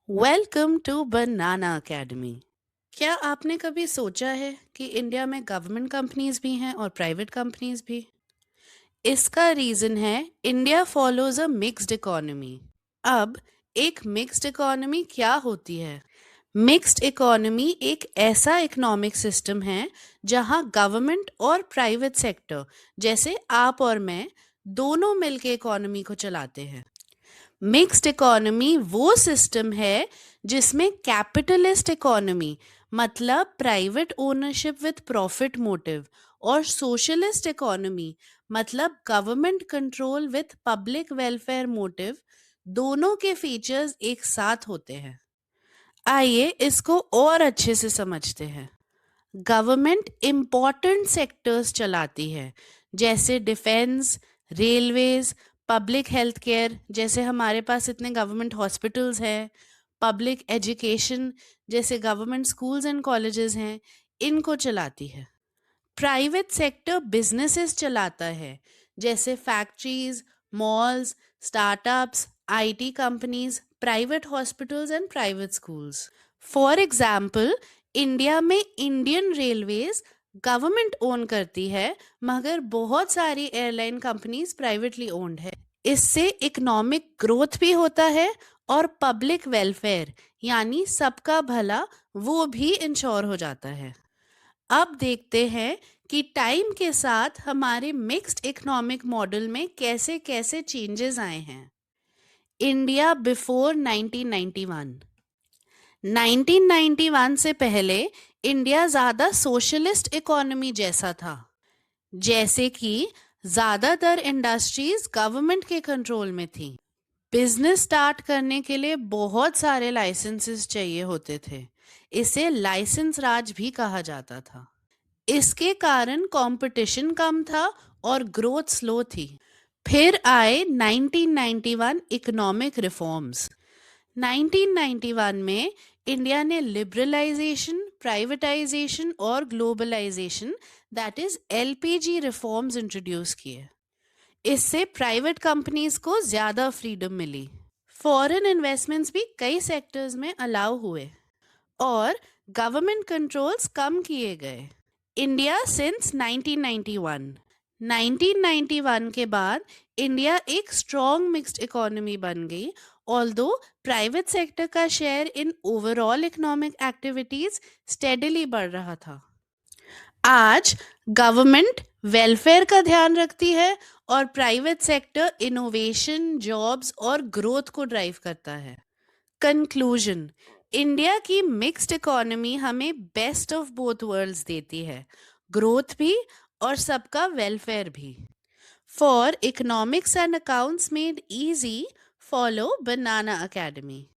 Welcome to banana academy. क्या आपने कभी सोचा है कि इंडिया में गवर्नमेंट कंपनीज भी हैं और प्राइवेट कंपनीज भी? इसका रीज़न है India follows a mixed economy. अब एक मिक्स्ड इकोनॉमी क्या होती है? मिक्स्ड इकोनॉमी एक ऐसा इकोनॉमिक सिस्टम है जहां गवर्नमेंट और प्राइवेट सेक्टर जैसे आप और मैं दोनों मिलके इकोनॉमी को चलाते हैं। मिक्स्ड इकोनॉमी वो सिस्टम है जिसमें कैपिटलिस्ट इकोनॉमी मतलब private ownership with profit motive और सोशलिस्ट इकोनॉमी मतलब government control with public welfare motive दोनों के फीचर्स एक साथ होते हैं। आइए इसको और अच्छे से समझते हैं। गवर्नमेंट इम्पॉर्टेंट सेक्टर्स चलाती है जैसे defence, railways, public health care जैसे हमारे पास इतने गवर्नमेंट हॉस्पिटल्स हैं, पब्लिक एजुकेशन जैसे गवर्नमेंट स्कूल्स एंड कॉलेजेस हैं, इनको चलाती है। प्राइवेट सेक्टर बिजनेसेस चलाता है जैसे factories, malls, startups, IT companies, private hospitals and private schools. For example, India में इंडियन रेलवेज गवर्नमेंट ओन करती है मगर बहुत सारी एयरलाइन कंपनीज प्राइवेटली ओन्ड है। इससे इकोनॉमिक ग्रोथ भी होता है और पब्लिक वेलफेयर यानी सबका भला वो भी इंश्योर हो जाता है। अब देखते हैं कि टाइम के साथ हमारे मिक्स्ड इकोनॉमिक मॉडल में कैसे कैसे चेंजेस आए हैं। India before 1991। 1991 से पहले इंडिया ज़्यादा सोशलिस्ट इकोनॉमी जैसा था, जैसे कि ज़्यादातर इंडस्ट्रीज गवर्नमेंट के कंट्रोल में थी। बिजनेस स्टार्ट करने के लिए बहुत सारे लाइसेंसेस चाहिए होते थे। इसे लाइसेंस राज भी कहा जाता था। इसके कारण कंपटीशन कम था और ग्रोथ स्लो थी। फिर आए 1991 इकोनॉमिक रिफॉर्म्स। 1991 में इंडिया ने लिबरलाइजेशन, प्राइवेटाइजेशन और globalisation that is LPG reforms introduce किए। इससे प्राइवेट कंपनीज को ज़्यादा फ्रीडम मिली। फॉरेन इन्वेस्टमेंट्स भी कई सेक्टर्स में अलाउ हुए और गवर्नमेंट कंट्रोल्स कम किए गए। India since 1991। 1991 के बाद इंडिया एक स्ट्रॉन्ग मिक्स्ड इकोनॉमी बन गई, ऑल्दो प्राइवेट सेक्टर का share in overall economic activities steadily बढ़ रहा था। आज गवर्नमेंट वेलफेयर का ध्यान रखती है और प्राइवेट सेक्टर इनोवेशन, जॉब्स और ग्रोथ को ड्राइव करता है। कंक्लूजन, इंडिया की मिक्स्ड इकोनॉमी हमें बेस्ट ऑफ बोथ वर्ल्ड्स देती है, ग्रोथ भी और सबका वेलफेयर भी। For economics and accounts made easy, follow banana academy.